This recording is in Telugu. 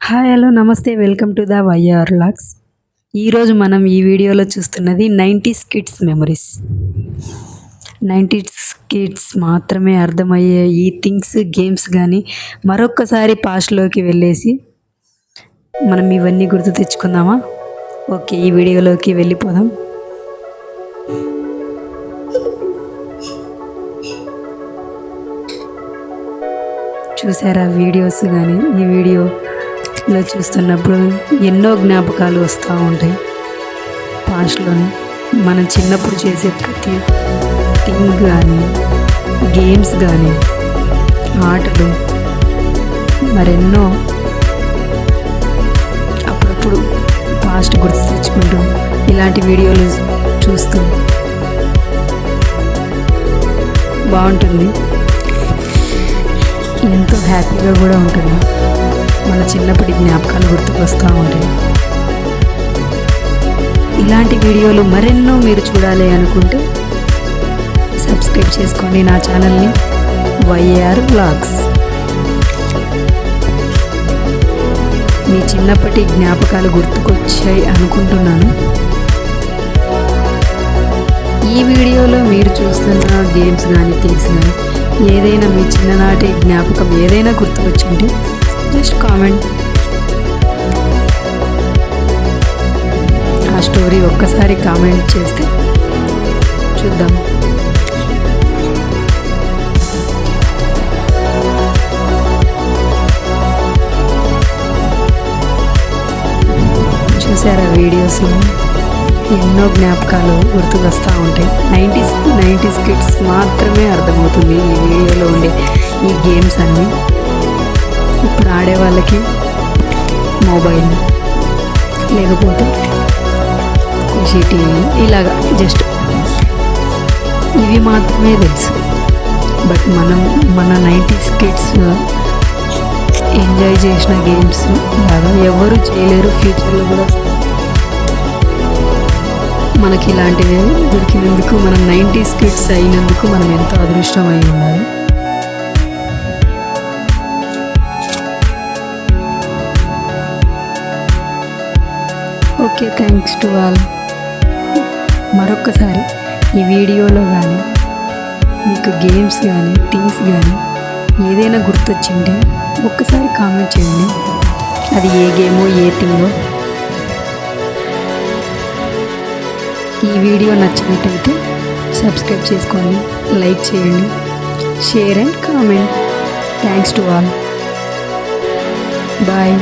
హాయ్ హలో నమస్తే welcome to the Y R logs. ఈరోజు మనం ఈ వీడియోలో చూస్తున్నది 90s kids memories. 90s kids మాత్రమే అర్థమయ్యే ఈ థింగ్స్ గేమ్స్ కానీ మరొక్కసారి పాస్ట్లోకి వెళ్ళేసి మనం ఇవన్నీ గుర్తు తెచ్చుకుందామా? ఓకే, ఈ వీడియోలోకి వెళ్ళిపోదాం. చూసారా వీడియోస్ కానీ ఈ వీడియోలో చూస్తున్నప్పుడు ఎన్నో జ్ఞాపకాలు వస్తూ ఉంటాయి. పాస్ట్లోని మనం చిన్నప్పుడు చేసే ప్రతి థింగ్ కానీ గేమ్స్ కానీ ఆటలు మరెన్నో అప్పుడప్పుడు పాస్ట్ గుర్తు తెచ్చుకుంటూ ఇలాంటి వీడియోలు చూస్తూ బాగుంటుంది. ఎంతో హ్యాపీగా కూడా ఉంటుంది. మన చిన్నప్పటి జ్ఞాపకాలు గుర్తుకొస్తూ ఉంటాయి. ఇలాంటి వీడియోలు మరెన్నో మీరు చూడాలి అనుకుంటే సబ్స్క్రైబ్ చేసుకోండి నా ఛానల్ని వైఆర్ వ్లాగ్స్. మీ చిన్నప్పటి జ్ఞాపకాలు గుర్తుకొచ్చాయి అనుకుంటున్నాను. ఈ వీడియోలో మీరు చూస్తున్న గేమ్స్ కానీ థింగ్స్ కానీ ఏదైనా మీ చిన్ననాటి జ్ఞాపకం ఏదైనా గుర్తుకొచ్చింటే జస్ట్ కామెంట్. ఆ స్టోరీ ఒక్కసారి కామెంట్ చేస్తే చూద్దాం. చూసారా వీడియోస్లో ఎన్నో జ్ఞాపకాలు గుర్తుకొస్తూ ఉంటాయి. 90s కిడ్స్ మాత్రమే అర్థమవుతుంది ఈ వీడియోలో ఉండే ఈ గేమ్స్ అన్నీ. ఇప్పుడు ఆడే వాళ్ళకి మొబైల్ లేకపోతే ఖుషి టీవీ ఇలాగా జస్ట్ ఇవి మాత్రమే తెలుసు. బట్ మన 90s కిడ్స్ ఎంజాయ్ చేసిన గేమ్స్ లాగా ఎవరు చేయలేరు. ఫ్యూచర్లో కూడా మనకి ఇలాంటివి దొరికినందుకు మనం 90s కిడ్స్ అయినందుకు మనం ఎంతో అదృష్టమై ఉండాలి. Okay, thanks to all. మరొక్కసారి ఈ వీడియోలో కానీ మీకు గేమ్స్ కానీ థింగ్స్ కానీ ఏదైనా గుర్తొచ్చింటే ఒక్కసారి కామెంట్ చేయండి. అది ఏ గేమో ఏ థింగో. ఈ వీడియో నచ్చినట్టయితే సబ్స్క్రైబ్ చేసుకోండి, లైక్ చేయండి, share and comment. Thanks to all. Bye.